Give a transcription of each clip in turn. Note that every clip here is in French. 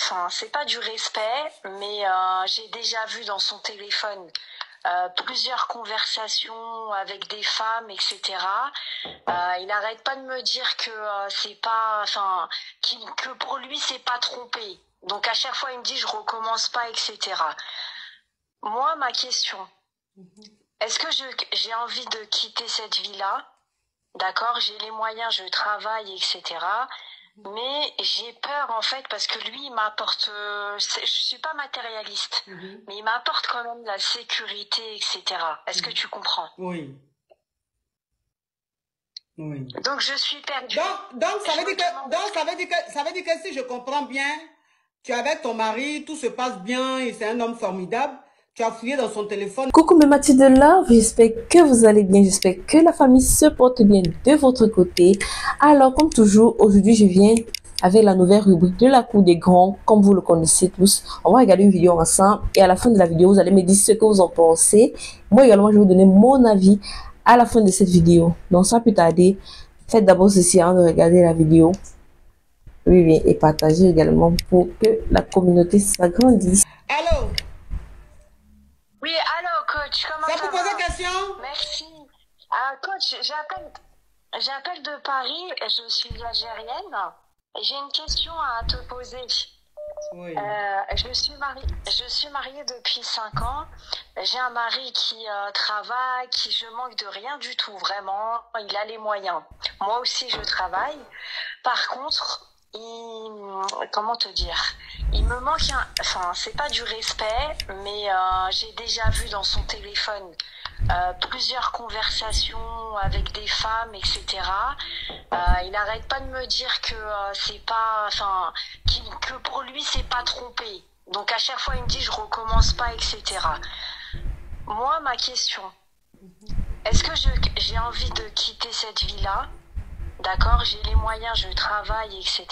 enfin, c'est pas du respect, mais j'ai déjà vu dans son téléphone plusieurs conversations avec des femmes, etc. Il n'arrête pas de me dire que c'est pas, enfin, que pour lui c'est pas trompé. Donc à chaque fois il me dit je recommence pas, etc. Moi, ma question, est-ce que j'ai envie de quitter cette vie-là? D'accord, j'ai les moyens, je travaille, etc. Mais j'ai peur en fait parce que lui il m'apporte, je suis pas matérialiste, mais il m'apporte quand même la sécurité, etc. Est-ce que tu comprends? Oui. Oui. Donc je suis perdue. Donc ça veut dire que, ça veut dire que si je comprends bien, tu es avec ton mari, tout se passe bien, et c'est un homme formidable. Tu as fouillé dans son téléphone. Coucou mes Mathilde Love, j'espère que vous allez bien, j'espère que la famille se porte bien de votre côté. Alors comme toujours, aujourd'hui je viens avec la nouvelle rubrique de la cour des grands, comme vous le connaissez tous. On va regarder une vidéo ensemble et à la fin de la vidéo, vous allez me dire ce que vous en pensez. Moi également, je vais vous donner mon avis à la fin de cette vidéo. Donc sans plus tarder, faites d'abord ceci avant de regarder la vidéo. Oui, et partagez également pour que la communauté s'agrandisse. Allô? Oui, allô coach, comment ça va? Ça vous pose question? Merci. Coach, j'appelle de Paris, je suis algérienne. J'ai une question à te poser. Oui. Je suis mariée depuis 5 ans. J'ai un mari qui travaille, qui je manque de rien du tout, vraiment. Il a les moyens. Moi aussi, je travaille. Par contre, comment te dire? Il me manque enfin, c'est pas du respect, mais j'ai déjà vu dans son téléphone plusieurs conversations avec des femmes, etc. Il n'arrête pas de me dire que c'est pas, enfin, que pour lui c'est pas trompé. Donc à chaque fois il me dit je recommence pas, etc. Moi, ma question, est-ce que j'ai envie de quitter cette vie-là? D'accord, j'ai les moyens, je travaille, etc.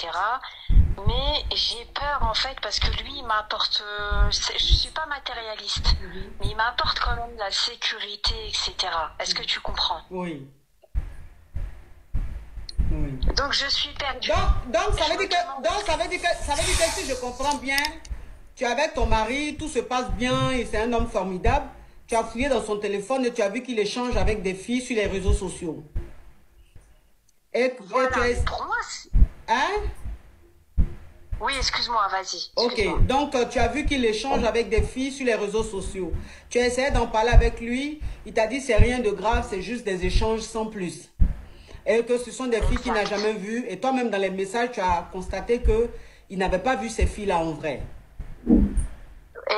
Mais j'ai peur en fait parce que lui il m'apporte, je suis pas matérialiste, mais il m'apporte quand même la sécurité, etc. Est-ce que tu comprends? Oui. Oui. Donc je suis perdue. Donc ça veut dire que si je comprends bien, tu es avec ton mari, tout se passe bien et c'est un homme formidable. Tu as fouillé dans son téléphone et tu as vu qu'il échange avec des filles sur les réseaux sociaux. Voilà, pour moi, hein? Oui, excuse-moi, vas-y. Ok, donc tu as vu qu'il échange avec des filles sur les réseaux sociaux. Tu as essayé d'en parler avec lui, il t'a dit c'est rien de grave, c'est juste des échanges sans plus. Et que ce sont des filles qu'il n'a jamais vues. Et toi-même dans les messages, tu as constaté qu'il n'avait pas vu ces filles-là en vrai.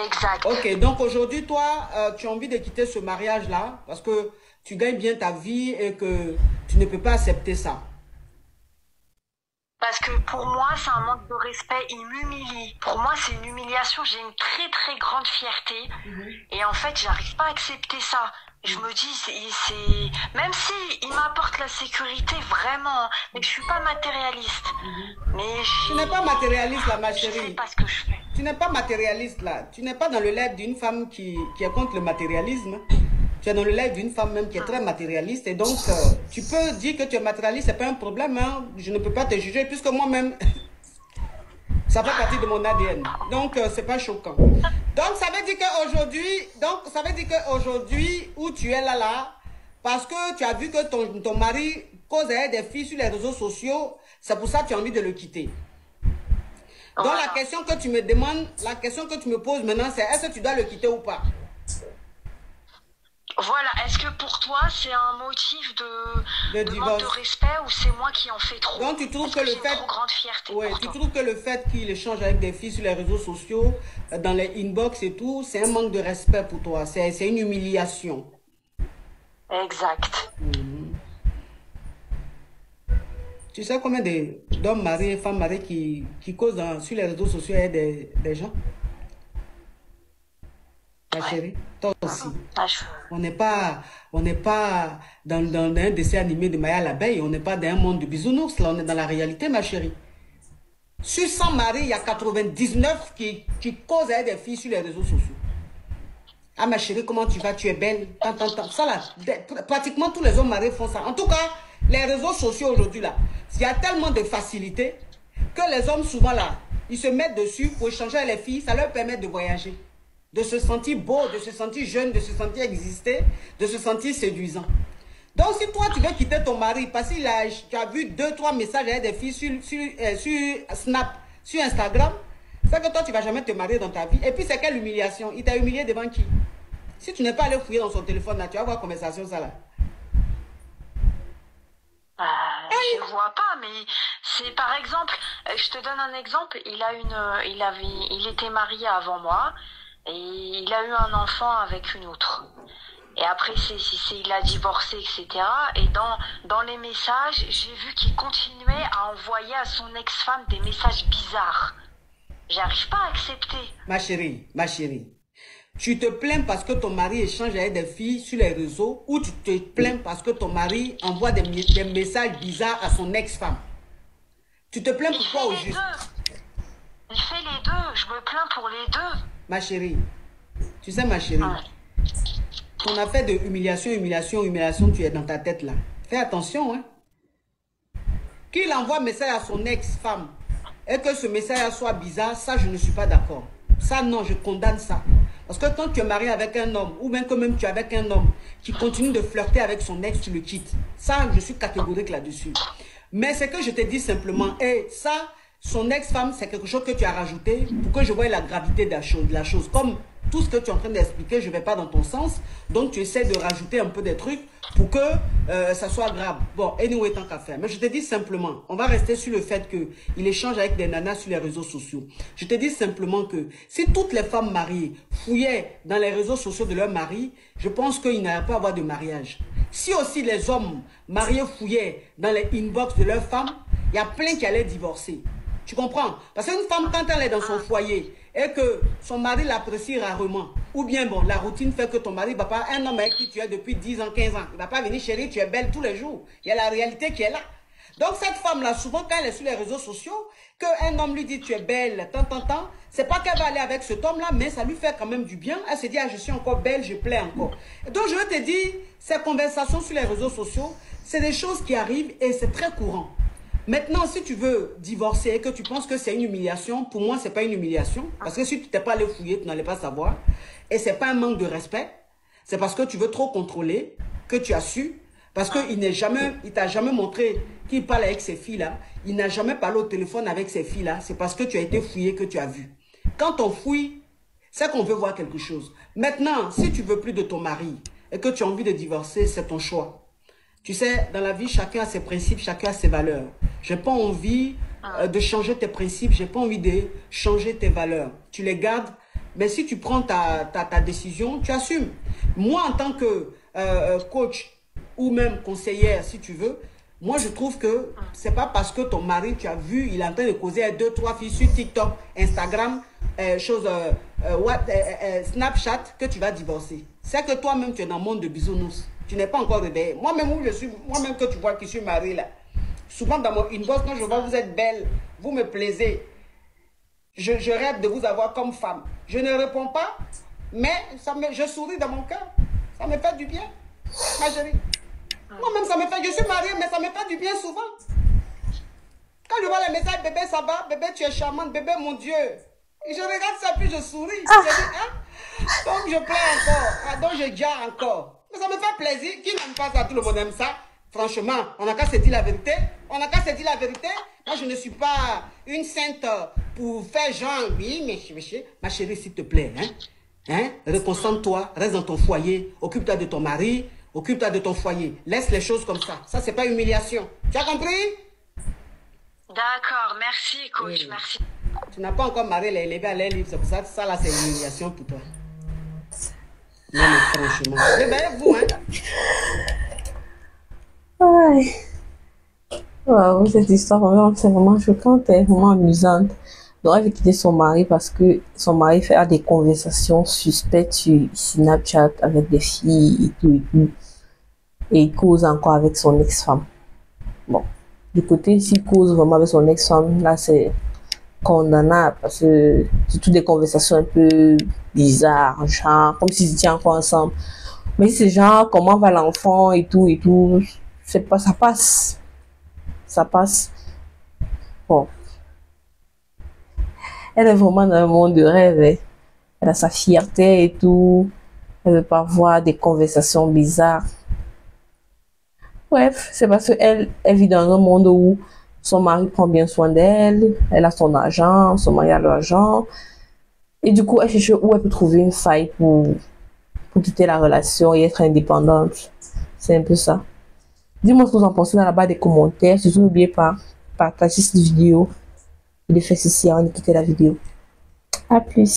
Exact. Ok, donc aujourd'hui, toi, tu as envie de quitter ce mariage-là parce que tu gagnes bien ta vie et que tu ne peux pas accepter ça. Parce que pour moi, c'est un manque de respect, il m'humilie. Pour moi, c'est une humiliation, j'ai une très très grande fierté. Et en fait, j'arrive pas à accepter ça. Je me dis, même si il m'apporte la sécurité, vraiment, mais je suis pas matérialiste. Mais tu n'es pas matérialiste là, ma chérie. Je sais pas ce que je fais. Tu n'es pas matérialiste là. Tu n'es pas dans le live d'une femme qui est contre le matérialisme. Tu es dans le live d'une femme même qui est très matérialiste. Et donc, tu peux dire que tu es matérialiste, c'est pas un problème. Hein. Je ne peux pas te juger puisque moi-même, ça fait partie de mon ADN. Donc, c'est pas choquant. Donc, ça veut dire qu'aujourd'hui, où tu es là, parce que tu as vu que ton mari cause avec des filles sur les réseaux sociaux, c'est pour ça que tu as envie de le quitter. Donc, la question que tu me demandes, la question que tu me poses maintenant, c'est est-ce que tu dois le quitter ou pas? Voilà, est-ce que pour toi c'est un motif de manque de respect ou c'est moi qui en fais trop? Donc tu trouves que le fait, trop grande fierté tu trouves que le fait qu'il échange avec des filles sur les réseaux sociaux, dans les inbox et tout, c'est un manque de respect pour toi, c'est une humiliation. Exact. Tu sais combien d'hommes mariés et femmes mariées qui causent sur les réseaux sociaux avec des gens? Ma chérie, toi aussi. On n'est pas dans un dessin animé de Maya l'abeille, on n'est pas dans un monde de bisounours, là, on est dans la réalité, ma chérie. Sur 100 maris, il y a 99 qui causent avec des filles sur les réseaux sociaux. Ah ma chérie, comment tu vas? Tu es belle. Ça là, pratiquement tous les hommes mariés font ça. En tout cas, les réseaux sociaux aujourd'hui là, il y a tellement de facilité que les hommes souvent là, ils se mettent dessus pour échanger avec les filles, ça leur permet de voyager, de se sentir beau, de se sentir jeune, de se sentir exister, de se sentir séduisant. Donc, si toi, tu veux quitter ton mari parce que tu as vu 2-3 messages avec des filles sur Snap, sur Instagram, c'est que toi, tu ne vas jamais te marier dans ta vie. Et puis, c'est quelle humiliation? Il t'a humilié devant qui? Si tu n'es pas allé fouiller dans son téléphone, là, tu vas voir conversation ça là. Je vois pas, mais c'est par exemple, je te donne un exemple, il était marié avant moi et il a eu un enfant avec une autre. Et après, il a divorcé, etc. Et dans les messages, j'ai vu qu'il continuait à envoyer à son ex-femme des messages bizarres. J'arrive pas à accepter. Ma chérie, tu te plains parce que ton mari échange avec des filles sur les réseaux ou tu te plains parce que ton mari envoie des messages bizarres à son ex-femme? Tu te plains pourquoi au juste? Il fait les deux. Je me plains pour les deux. Ma chérie, tu sais ma chérie, ton affaire de humiliation, tu es dans ta tête là. Fais attention, hein. Qu'il envoie un message à son ex-femme et que ce message soit bizarre, ça je ne suis pas d'accord. Ça non, je condamne ça. Parce que quand tu es marié avec un homme, ou même que même tu es avec un homme qui continue de flirter avec son ex, tu le quittes. Ça, je suis catégorique là-dessus. Mais c'est que je te dis simplement, ça, son ex-femme, c'est quelque chose que tu as rajouté pour que je voie la gravité de la chose. Comme tout ce que tu es en train d'expliquer, je ne vais pas dans ton sens. Donc, tu essaies de rajouter un peu des trucs pour que ça soit grave. Bon, anyway, tant qu'à faire. Mais je te dis simplement, on va rester sur le fait qu'il échange avec des nanas sur les réseaux sociaux. Je te dis simplement que si toutes les femmes mariées fouillaient dans les réseaux sociaux de leur mari, je pense qu'il n'allait pas avoir de mariage. Si aussi les hommes mariés fouillaient dans les inbox de leurs femmes, il y a plein qui allaient divorcer. Tu comprends? Parce qu'une femme, quand elle est dans son foyer et que son mari l'apprécie rarement, ou bien bon, la routine fait que ton mari va pas, un homme avec qui tu es depuis 10 ans, 15 ans, il ne va pas venir chérie, tu es belle tous les jours. Il y a la réalité qui est là. Donc cette femme-là, souvent quand elle est sur les réseaux sociaux, qu'un homme lui dit tu es belle, c'est pas qu'elle va aller avec cet homme-là, mais ça lui fait quand même du bien. Elle se dit, ah, je suis encore belle, je plais encore. Et donc je veux te dire, ces conversations sur les réseaux sociaux, c'est des choses qui arrivent et c'est très courant. Maintenant, si tu veux divorcer et que tu penses que c'est une humiliation, pour moi, ce n'est pas une humiliation. Parce que si tu n'étais pas allé fouiller, tu n'allais pas savoir. Et ce n'est pas un manque de respect. C'est parce que tu veux trop contrôler que tu as su. Parce qu'il ne t'a jamais montré qu'il parle avec ces filles-là. Il n'a jamais parlé au téléphone avec ces filles-là. C'est parce que tu as été fouillé que tu as vu. Quand on fouille, c'est qu'on veut voir quelque chose. Maintenant, si tu veux plus de ton mari et que tu as envie de divorcer, c'est ton choix. Tu sais, dans la vie, chacun a ses principes, chacun a ses valeurs. Je n'ai pas envie de changer tes principes, je n'ai pas envie de changer tes valeurs. Tu les gardes, mais si tu prends ta décision, tu assumes. Moi, en tant que coach ou même conseillère, si tu veux, moi, je trouve que ce n'est pas parce que ton mari, tu as vu, il est en train de causer avec 2-3 filles sur TikTok, Instagram, Snapchat, que tu vas divorcer. C'est que toi-même, tu es dans le monde de bisounours. Tu n'es pas encore réveillé. Moi-même, moi-même que tu vois qui suis mariée là. Souvent dans mon inbox, quand je vois vous êtes belle, vous me plaisez. Je rêve de vous avoir comme femme. Je ne réponds pas, mais je souris dans mon cœur. Ça me fait du bien, ma chérie. Moi-même, ça me fait. Je suis mariée, mais ça me fait du bien souvent. Quand je vois les messages, bébé, ça va, bébé, tu es charmante, bébé, mon Dieu. Et je regarde ça, puis je souris. Je dis, hein? Donc je plains encore. Donc je gère encore. Mais ça me fait plaisir. Qui n'aime pas ça? Tout le monde aime ça. Franchement, on n'a qu'à se dire la vérité. On n'a qu'à se dire la vérité. Moi, je ne suis pas une sainte pour faire genre, oui, mais ma chérie, s'il te plaît, reconcentre-toi, reste dans ton foyer, occupe-toi de ton mari, occupe-toi de ton foyer. Laisse les choses comme ça. Ça, c'est pas humiliation. Tu as compris? D'accord, merci, coach, merci. Tu n'as pas encore marié les élevés à l'air libre, c'est pour ça. Ça, là, c'est une humiliation pour toi. Non, mais franchement. Réveillez-vous, Ouais. Wow, cette histoire, c'est vraiment choquante et vraiment amusante. Donc, elle veut quitter son mari parce que son mari fait des conversations suspectes sur Snapchat avec des filles et tout et tout. Et il cause encore avec son ex-femme. Bon, du côté, s'il cause vraiment avec son ex-femme, là, c'est condamnable parce que c'est toutes des conversations un peu bizarres, genre, comme s'ils étaient encore ensemble. Mais c'est genre, comment va l'enfant et tout, c'est pas, ça passe. Ça passe. Bon. Elle est vraiment dans un monde de rêve. Hein. Elle a sa fierté et tout. Elle veut pas avoir des conversations bizarres. Bref, c'est parce qu'elle vit dans un monde où son mari prend bien soin d'elle, elle a son argent, son mari a l'argent. Et du coup, elle cherche où elle peut trouver une faille pour quitter la relation et être indépendante. C'est un peu ça. Dis-moi ce que vous en pensez dans la barre des commentaires. Surtout, n'oubliez pas, partagez cette vidéo et de faire ceci avant de quitter la vidéo. À plus.